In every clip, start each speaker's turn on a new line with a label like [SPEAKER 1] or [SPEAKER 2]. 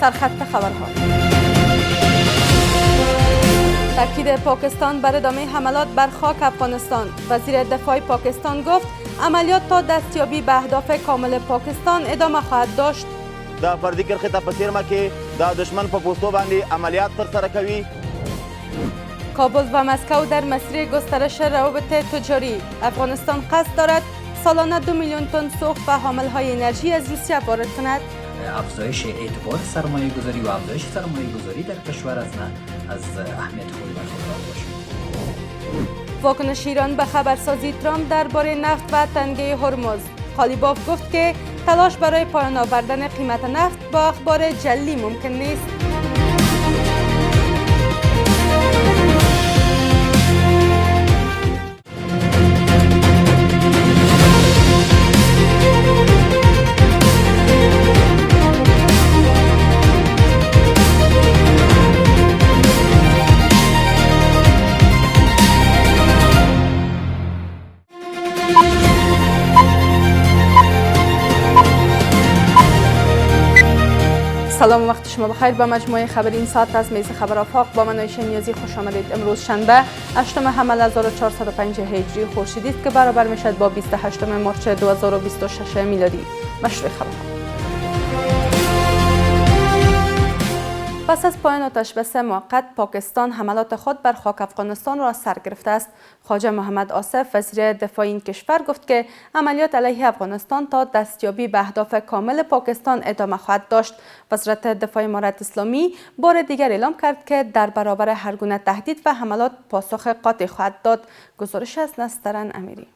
[SPEAKER 1] سرخط خبرها. تاکید پاکستان بر ادامه حملات بر خاک افغانستان. وزیر دفاع پاکستان گفت عملیات تا دستیابی به اهداف کامل پاکستان ادامه خواهد داشت.
[SPEAKER 2] د فردي کرښې ته په څیرمه کې د دشمن په پوستو باندې عملیات ترسره کوي.
[SPEAKER 1] کابل و مسکو در مسیر گسترش روابط تجاری. افغانستان قصد دارد سالانه 2 میلیون تن سوخت و حاملهای انرژی از روسیه وارد کند.
[SPEAKER 3] افزایش اعتبار سرمایه گذاری و افزایش سرمایه گذاری در کشور از اهمیت خود برخوردار باشد.
[SPEAKER 1] واکنش ایران به خبرسازی ترامپ درباره نفت و تنگه هرمز. قالیباف گفت که تلاش برای پایان آوردن قیمت نفت با اخبار جعلی ممکن نیست. سلام و وقت شما بخیر. به مجموعه خبری این ساعت از میز خبر آفاق با من عایشه نیازی خوش آمدید. امروز شنبه 8 حمل 1405 هجری خورشیدی است که برابر میشد با 28 مارس 2026 میلادی. مشروع خبرها. پس از پایان آتش‌بس موقت، پاکستان حملات خود بر خاک افغانستان را سر گرفته است. خواجه محمد آصف وزیر دفاع این کشور گفت که عملیات علیه افغانستان تا دستیابی به اهداف کامل پاکستان ادامه خواهد داشت. وزارت دفاع امارت اسلامی بار دیگر اعلام کرد که در برابر هر گونه تهدید و حملات پاسخ قاطع خواهد داد. گزارش از نسترن امیری.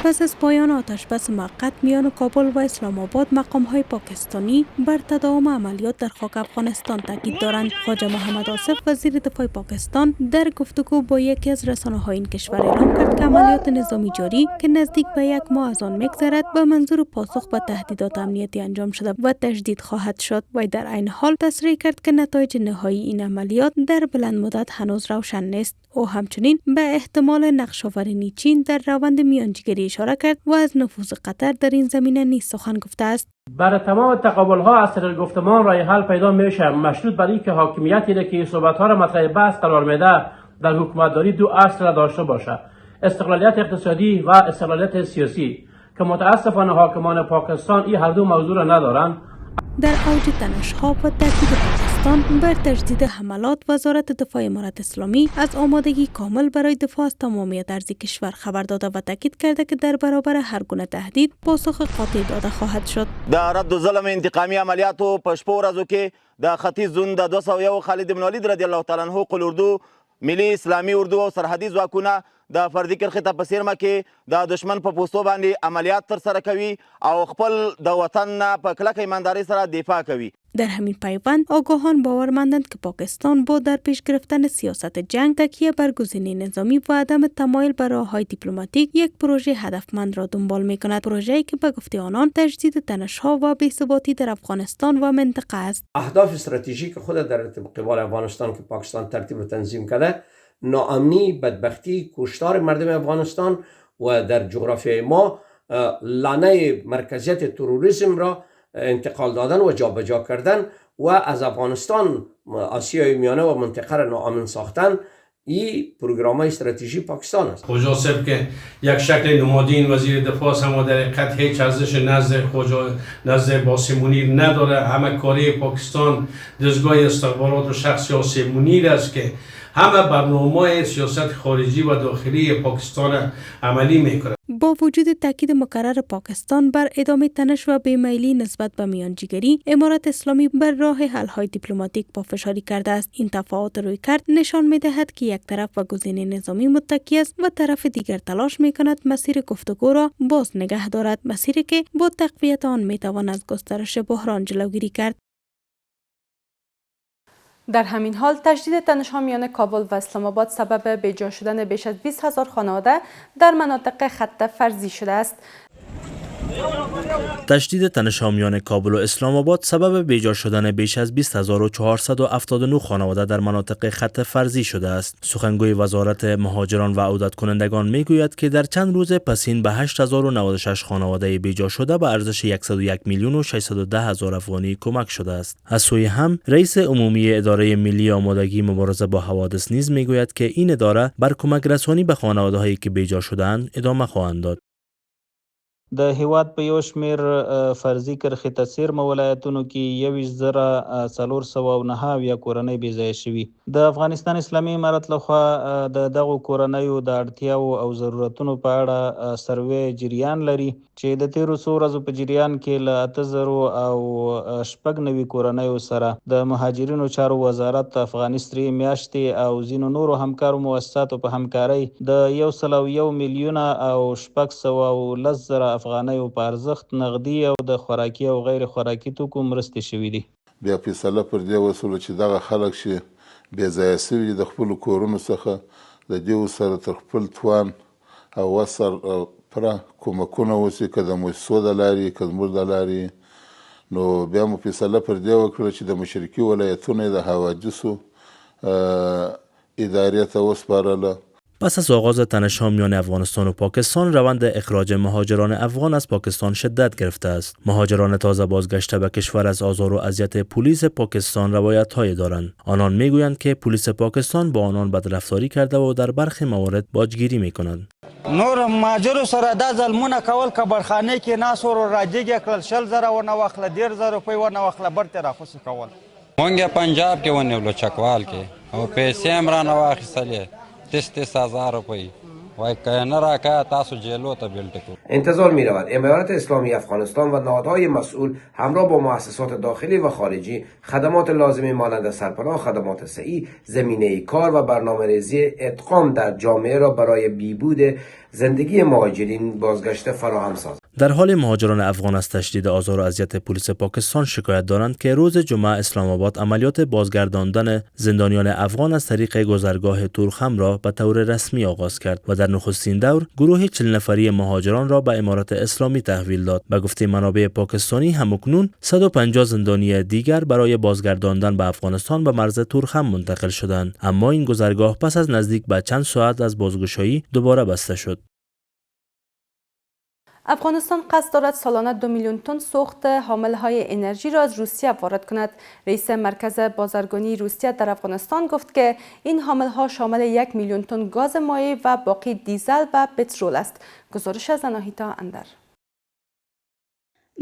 [SPEAKER 4] پس از پایان آتش‌بس موقت میان کابل و اسلام آباد، مقام‌های پاکستانی بر تداوم عملیات در خاک افغانستان تاکید دارند. خواجه محمد آصف وزیر دفاع پاکستان در گفتگو با یکی از رسانه‌های این کشور اعلام کرد که عملیات نظامی جاری که نزدیک به 1 ماه از آن می‌گذرد به منظور پاسخ به تهدیدات امنیتی انجام شده و تجدید خواهد شد. و در عین حال تصریح کرد که نتایج نهایی این عملیات در بلند مدت هنوز روشن نیست. او همچنین به احتمال نقش‌آفرینی چین در روند میانجیگری اشاره کرد و از نفوذ قطر در این زمینه نیز سخن گفته است.
[SPEAKER 5] برای تمام تقابل‌ها از طریق گفتمان راه حل پیدا میشه، مشروط بر اینکه حاکمیتی را که صحبت‌ها را مطرح بحث قرار میده در حکومتداری 2 اصل را داشته باشه: استقلالیت اقتصادی و استقلالیت سیاسی، که متاسفانه حاکمان پاکستان این هر دو موضوع را ندارند.
[SPEAKER 4] در اوج تنش‌ها و تاکید پاکستان بر تجدید حملات، وزارت دفاع امارت اسلامی از آمادگی کامل برای دفاع از تمامیت ارضی کشور خبر داده و تاکید کرده که در برابر هر گونه تهدید پاسخ قاطع داده خواهد شد.
[SPEAKER 2] د رد و ظلم انتقامي عملیاتو په شپو ورځو کې د ختیځ زون د 201 خالد بن ولید رضی الله تعالی عنه قل اردو، ملي اسلامي اردو او سرحدي ځواکونه د فردي کرښې ته په څیرمه کې د دشمن په پوستو باندې عملیات ترسره کوي او خپل د وطن نه په کلکه ایماندارۍ سره دفاع کوي.
[SPEAKER 4] در همین پیوند آگاهان باورمندند که پاکستان با در پیش گرفتن سیاست جنگ، تکیه بر گزینه نظامی و عدم تمایل بر راه‌های دیپلماتیک یک پروژه هدفمند را دنبال می‌کند. پروژه‌ای که به گفته آنان تجدید تنش‌ها و بی‌ثباتی در افغانستان و منطقه است.
[SPEAKER 6] اهداف استراتژیک خود در قبال افغانستان که پاکستان ترتیب و تنظیم کرده، ناامنی، بدبختی، کشتار مردم افغانستان و در جغرافیای ما لانه مرکزیت تروریسم را انتقال دادن و جابجا کردن و از افغانستان آسیای میانه و منطقه را ناامن ساختن، این پروگرام استراتژی پاکستان است.
[SPEAKER 7] خواجه آصف که یک شکل نمادین وزیر دفاع است، اما در حقیقت هیچ ارزش نزد باسم منیر نداره. همه کاری پاکستان دستگاه استخبارات و شخص یاسر منیر است که همه برنامه‌های سیاست خارجی و داخلی پاکستان عملی می‌کند.
[SPEAKER 4] با وجود تاکید مکرر پاکستان بر ادامه تنش و بیمیلی نسبت به میانجیگری، امارت اسلامی بر راه حل‌های دیپلماتیک پافشاری کرده است. این تفاوت رویکرد نشان می‌دهد که یک طرف به گزینه نظامی متکی است و طرف دیگر تلاش می‌کند مسیر گفتگو را باز نگه دارد، مسیری که با تقویت آن می‌توان از گسترش بحران جلوگیری کرد.
[SPEAKER 1] در همین حال تجدید تنش‌ها میان کابل و اسلام آباد سبب بیجا شدن بیش از 20,000 خانواده در مناطق خط فرضی شده است.
[SPEAKER 8] تشدید تنش‌آمیان کابل و اسلام آباد سبب بیجا شدن بیش از 20479 خانواده در مناطق خط فرضی شده است. سخنگوی وزارت مهاجران و عودت کنندگان میگوید که در چند روز پسین به 8096 خانواده بیجا شده به ارزش 101,610,000 افغانی کمک شده است. از سوی هم رئیس عمومی اداره ملی آمادگی مبارزه با حوادث نیز میگوید که این اداره بر کمک رسانی به خانواده‌هایی که بیجا شده‌اند ادامه خواهند داد.
[SPEAKER 9] د هیواد په یو شمیر فرضي کرښې ته څیرمه ولایتونو کې 21,409 کورنۍ بې ځایه شوي. د افغانستان اسلامي امارت لخوا د دغو کورنیو د اړتیاو او ضرورتونو په اړه سروې جریان لري چې د تیرو څو ورځو په جریان کې له 8,096 کورنیو سره د مهاجرینو چارو وزارت افغاني سترې میاشتې او ځینو نورو همکارو مؤسساتو په همکارۍ د 101 میلیونه او 610 افغانیو په ارزښت نغدي او د خوراکي او غیر خوراکي توکو مرستې شوي دي.
[SPEAKER 10] بیا فیصله پر دې وسوله چې دغه خلک چې بې ځایه سوي د خپلو کورونو څخه د دې سره تر خپل توان او وسر پوره کومکونه وشي، که د مؤسسو د لارې که زموږ د لارې، نو بیا مو فیصله پر دې وکړه چې د مشرقي ولایتونو د حوادثو ادارې ته وسپارله.
[SPEAKER 8] پس از آغاز تنش‌آمیان افغانستان و پاکستان، روند اخراج مهاجران افغان از پاکستان شدت گرفته است. مهاجران تازه بازگشته به کشور از آزار و اذیت پلیس پاکستان روایت‌هایی دارند. آنان میگویند که پلیس پاکستان با آنان بدرفتاری کرده و در برخی موارد باجگیری میکنند.
[SPEAKER 11] نور مهاجرو سره دا ظلمونه کول کبرخانه کې ناس ور راجګ کړل، 60,000 ونه واخله، 10,000 روپۍ ونه واخله، برته راخوسي کول.
[SPEAKER 12] مونږ پنجاب کې ونیولو چکوال کې او پیسې هم رانه واخیستلې 30,000 روپۍ. وای که نه راکه تاسو جیلو ته بیلټ کو.
[SPEAKER 6] انتظار می رود امارات اسلامی افغانستان و نهادهای مسئول همراه با مؤسسات داخلی و خارجی خدمات لازمی مانند سرپناه، خدمات صحی، زمینه کار و برنامه‌ریزی ادغام در جامعه را برای بیبود زندگی مهاجرین بازگشته فراهم سازد.
[SPEAKER 8] در حال مهاجران افغان از تشدید آزار و اذیت پلیس پاکستان شکایت دارند که روز جمعه اسلام آباد عملیات بازگرداندن زندانیان افغان از طریق گذرگاه تورخم را به طور رسمی آغاز کرد و در نخستین دور گروه 40 نفری مهاجران را به امارات اسلامی تحویل داد. به گفته منابع پاکستانی همکنون 150 زندانی دیگر برای بازگرداندن به افغانستان به مرز تورخم منتقل شدند، اما این گذرگاه پس از نزدیک به چند ساعت از بازگشایی دوباره بسته شد.
[SPEAKER 1] افغانستان قصد دارد سالانه 2 میلیون تن سوخت حاملهای انرژی را از روسیه وارد کند. رئیس مرکز بازرگانی روسیه در افغانستان گفت که این حاملها شامل 1 میلیون تن گاز مایع و باقی دیزل و پترول است. گزارش از آناهیتا اندر.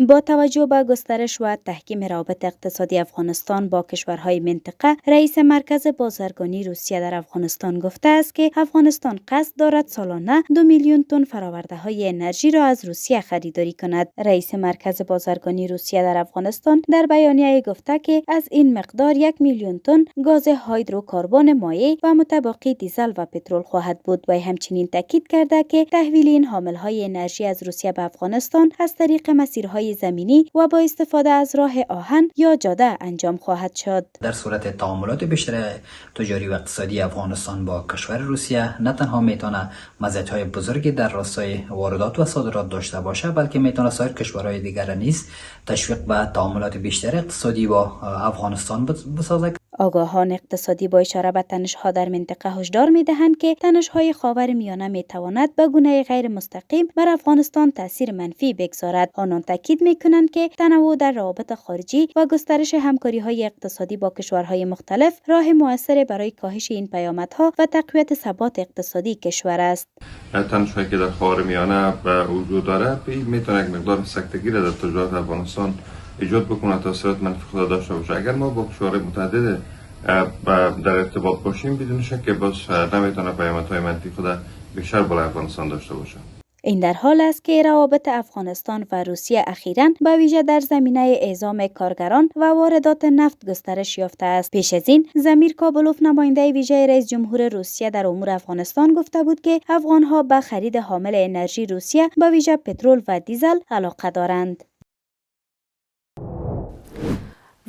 [SPEAKER 13] با توجه به گسترش و تحکیم روابط اقتصادی افغانستان با کشورهای منطقه، رئیس مرکز بازرگانی روسیه در افغانستان گفته است که افغانستان قصد دارد سالانه 2 میلیون تن فرآورده های انرژی را از روسیه خریداری کند. رئیس مرکز بازرگانی روسیه در افغانستان در بیانیه گفته که از این مقدار 1 میلیون تن گاز هیدروکربن مایع و متباقی دیزل و پترول خواهد بود. و همچنین تاکید کرده که تحویل این حاملهای انرژی از روسیه به افغانستان از طریق مسیرهای زمینی و با استفاده از راه آهن یا جاده انجام خواهد شد.
[SPEAKER 3] در صورت تعاملات بیشتر تجاری و اقتصادی افغانستان با کشور روسیه نه تنها میتونه مزیت‌های بزرگی در راستای واردات و صادرات داشته باشه، بلکه میتونه سایر کشورهای دیگر نیز تشویق به تعاملات بیشتر اقتصادی با افغانستان بسازه.
[SPEAKER 13] آگاهان اقتصادی با اشاره به تنش‌ها در منطقه هشدار می‌دهند که تنش‌های خاورمیانه می‌تواند به گونه غیر مستقیم بر افغانستان تاثیر منفی بگذارد. آنان تاکید می‌کنند که تنوع در روابط خارجی و گسترش همکاری‌های اقتصادی با کشورهای مختلف راه مؤثر برای کاهش این پیامدها و تقویت ثبات اقتصادی کشور است.
[SPEAKER 14] تنش‌هایی که در خاورمیانه به وجود دارد می‌تونه یک مقدار سکتگی را در تجارت افغانستان ایجاد بکنه، تاثیرات منفی خود داشته باشه. اگر ما با کشورهای متعدد در ارتباط باشیم بدون شک که باز نمیتونه پیامدهای منفی خود بیشتر بالای افغانستان داشته باشه.
[SPEAKER 13] این در حال است که روابط افغانستان و روسیه اخیراً به ویژه در زمینه اعزام کارگران و واردات نفت گسترش یافته است. پیش از این زمیر کابلوف نماینده ویژه رئیس جمهور روسیه در امور افغانستان گفته بود که افغانها به خرید حامل انرژی روسیه به ویژه پترول و دیزل علاقه دارند.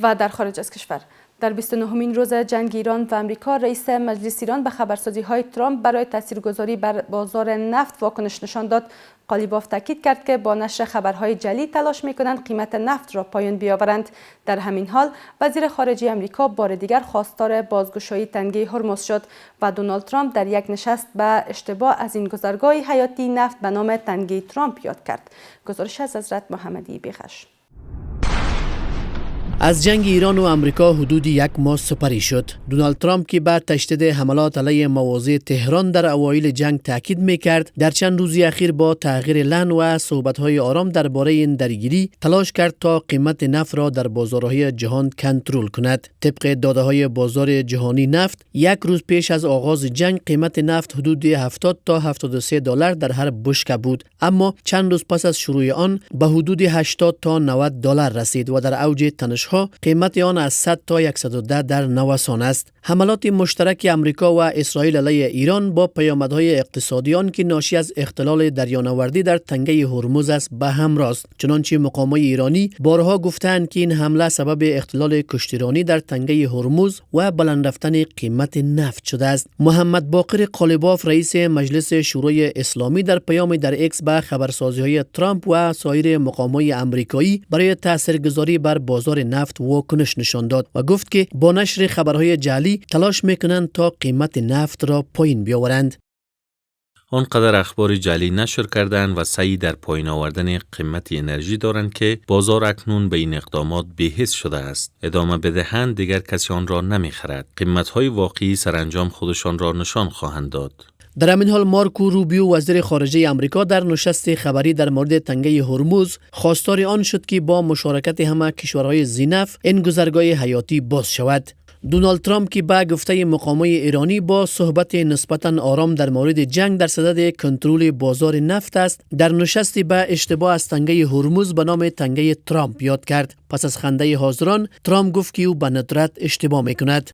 [SPEAKER 1] و در خارج از کشور در 29مین روز جنگ ایران و امریکا، رئیس مجلس ایران به خبرسازی‌های ترامپ برای تاثیرگذاری بر بازار نفت واکنش نشان داد. قالیباف تاکید کرد که با نشر خبرهای جعلی تلاش می‌کنند قیمت نفت را پایین بیاورند. در همین حال، وزیر خارجه امریکا بار دیگر خواستار بازگشایی تنگه هرمز شد و دونالد ترامپ در یک نشست به اشتباه از این گذرگاه حیاتی نفت به نام تنگه ترامپ یاد کرد. گزارش از حضرت محمدی بیغش.
[SPEAKER 15] از جنگ ایران و امریکا حدود یک ماه سپری شد. دونالد ترامپ که بعد تشدید حملات علیه مواضع تهران در اوایل جنگ تاکید میکرد، در چند روز اخیر با تغییر لحن و صحبت‌های آرام درباره این درگیری تلاش کرد تا قیمت نفت را در بازارهای جهان کنترل کند. طبق داده‌های بازار جهانی نفت، یک روز پیش از آغاز جنگ قیمت نفت حدود 70 تا 73 دلار در هر بشکه بود، اما چند روز پس از شروع آن به حدود 80 تا 90 دلار رسید و در اوج تنش قیمت آن از 100 تا 110 در نوسان است. حملات مشترک امریکا و اسرائیل علیه ایران با پیامدهای اقتصادی آن که ناشی از اختلال دریانوردی در تنگه هرمز است به همراه است. چنانچه مقامات ایرانی بارها گفتند که این حمله سبب اختلال کشتیرانی در تنگه هرمز و بلند رفتن قیمت نفت شده است. محمد باقر قالیباف، رئیس مجلس شورای اسلامی، در پیام در ایکس به خبرسازی‌های ترامپ و سایر مقامات آمریکایی برای تاثیرگذاری بر بازار نفت واکنش نشان داد و گفت که با نشر خبرهای جعلی تلاش میکنند تا قیمت نفت را پایین بیاورند.
[SPEAKER 16] آنقدر اخبار جعلی نشر کردند و سعی در پایین آوردن قیمت انرژی دارند که بازار اکنون به این اقدامات بی‌حس شده است. ادامه بدهند دیگر کسی آن را نمیخرد. قیمت‌های واقعی سرانجام خودشان را نشان خواهند داد.
[SPEAKER 15] در همین حال مارکو روبیو، وزیر خارجه آمریکا، در نشست خبری در مورد تنگه هرمز خواستار آن شد که با مشارکت همه کشورهای ذی‌نفع این گذرگاه حیاتی باز شود. دونالد ترامپ که به گفته مقامات ایرانی با صحبت نسبتاً آرام در مورد جنگ در صدد کنترل بازار نفت است، در نشستی به اشتباه از تنگه هرمز به نام تنگه ترامپ یاد کرد. پس از خنده حاضران، ترامپ گفت که او به ندرت اشتباه میکند.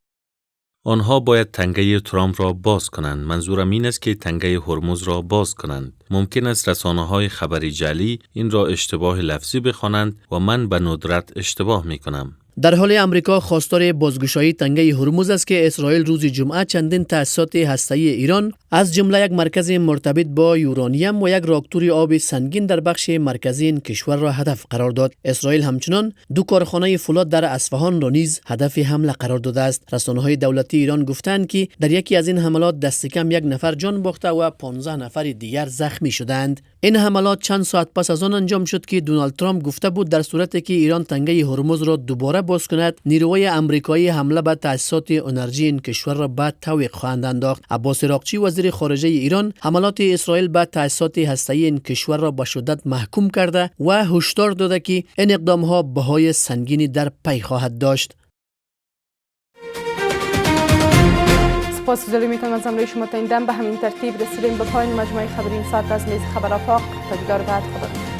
[SPEAKER 16] آنها باید تنگه ترامپ را باز کنند. منظورم این است که تنگه هرمز را باز کنند. ممکن است رسانه‌های خبری جعلی این را اشتباه لفظی بخوانند و من به ندرت اشتباه میکنم.
[SPEAKER 15] در حال امریکا خواستار بازگشایی تنگه هرمز است که اسرائیل روز جمعه چندین تأسیسات هسته‌ای ایران از جمله یک مرکز مرتبط با یورانیم و یک راکتور آب سنگین در بخش مرکزی این کشور را هدف قرار داد. اسرائیل همچنان 2 کارخانه فولاد در اصفهان را نیز هدف حمله قرار داده است. رسانه‌های دولتی ایران گفتند که در یکی از این حملات دست کم 1 نفر جان باخته و 15 نفر دیگر زخمی شدند. این حملات چند ساعت پس از آن انجام شد که دونالد ترامپ گفته بود در صورتی که ایران تنگه هرمز را دوباره باز کند، نیروهای آمریکایی حمله به تأسیسات انرژی این کشور را به تعویق خواهند انداخت. عباس عراقچی، وزیر خارجه ایران، حملات اسرائیل به تأسیسات هسته‌ای این کشور را به شدت محکوم کرده و هشدار داده که این اقدام‌ها بهای سنگینی در پی خواهد داشت.
[SPEAKER 1] سپاسگزاری میکنم از همراهی شما. تا این دم به همین ترتیب رسیدیم به پایان مجموعه خبری این ساعت از میز خبر آفاق. تا دیدار بعد، خدا